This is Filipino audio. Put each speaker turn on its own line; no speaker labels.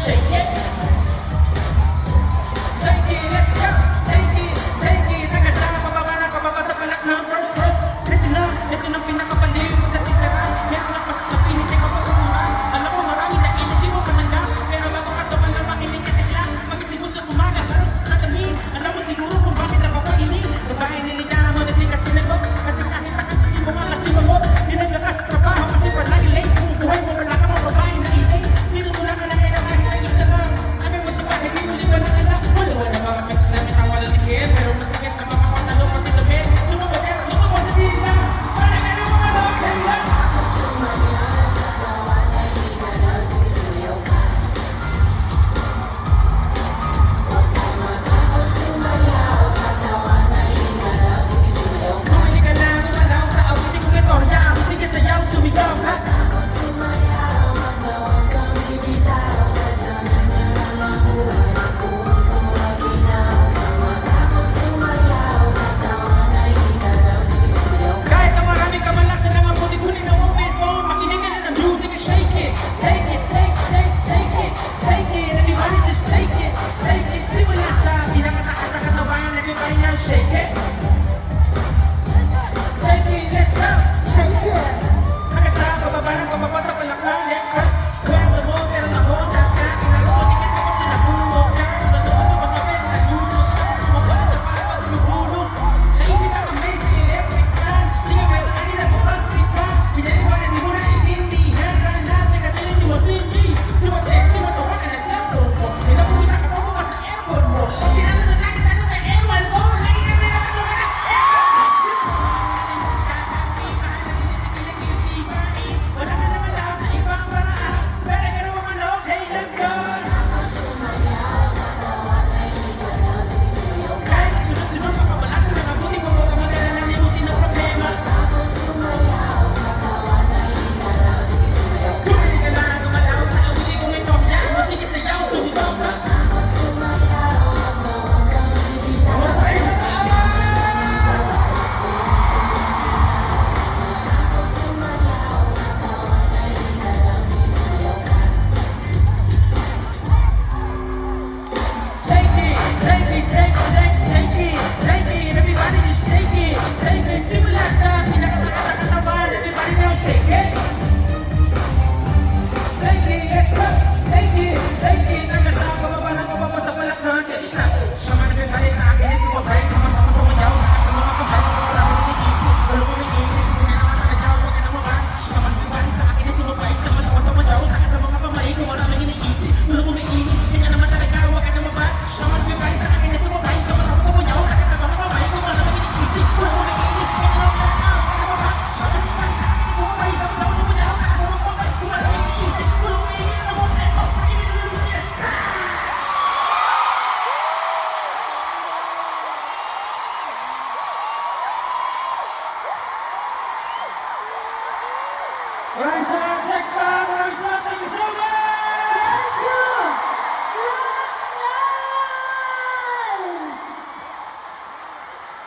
shake it. Take it, let's go. Take it, hanggang sa pababa na pababa sa palakhan. First, listen up, ito ng pinakabaliw. Pagdating sa run, meron ako sasabihin, hindi ka patuturan. Alam ko marami na hindi mo patanggap, pero bago ka tuman na makinig ka sila. Magising mo sa umaga, parang sa dami. Alam mo siguro kung bakit napapakinig. Babae niligahan mo, hindi ka sinagot. Kasi kahit nakapati mo nga kasi mo, hinag ka sa trabaho kasi palagi late. Kung buhay mo, wala ka mga babae na hindi. Tinutulak ka na ngayon na kahit na isa lang. Sabi mo sa bahay, hindi ba na alam? Wala mga pagsasabi na wala dikit, pero masakit na mga pantalong at itabit. Lumabas sa dila, para ka na mga lokal lang. Bumili ka na, sumalaw sa awitin kong ito. Hayaan mo, sige sayaw, sumigaw ka. Kahit na marami ka man nasa lang ang kunin ng moment mo, makinig ka na ng music and shake it. Take it, shake it. Take it, everybody just shake it. Take it, simula sa pinakataas sa katawan, everybody now shake it. Take it, let's go. Shake it. Hanggang sa pababa ng pababa sa palakhan, let's go. Kwento mo, pero nakonda ka. Inalutikit ako sa napuno ka. Totoo mo mga men, nagulog ka. Mawala na para maglululog. Nainit ang amazing electric fan. Sige, pero kanina mo pag-trip ka. Pinaliwanag mo na intindihan. Run natin kasi hindi mo sindi. Tumatext, di mo tawagan na cellphone mo. Inapusa ka pa bukas sa airport mo. Pag tinalo na lang sa na ewan mo. Lagi ka na nakatuwa na wala na naman lahat na ibang paraan. Pero ka naman ano, kailan ka? Kahit sunod-sunod makawala sa mga buti kung huwag ka madala na limutin ang problema. Bumili ka na, gumalaw sa awili kong ito. Hayaan mo, sige sayaw, sumigaw ka. Wala sa isa taas! Shake it, everybody just shake it. Take it, simula sa pinakataas sa katawan, everybody now shake it. Take it, let's go. Take it, hanggang sa pababa ng pababa sa palakhan. Sa isa, naman nagkakali sa akin, sumabay, sama-sama sumayaw, sa mga kamay, wala mo iniisip, wala mo iniisip, kung yan naman nakagaw, wag ka na mabay. Naman nagkakali sa akin, sumabay, sama-sama sumayaw, sa mga kamay, kung wala mo iniisip, wala mo iniisip, kanya naman talaga, wag ka na mabay. Naman nagkakali sa akin, sumabay, sama-sama sumayaw, sa mga kamay, kung wala mo iniisip, wala mo iniisip, kanya naman talaga, wag ka na mabay. Naman nagkakali sa akin, sumabay, sama-sama sumayaw, sa mga kamay, kung wala mo iniisip, wala mo iniisip, Maraming salamat, Sex Bomb! Maraming salamat, thank you so much!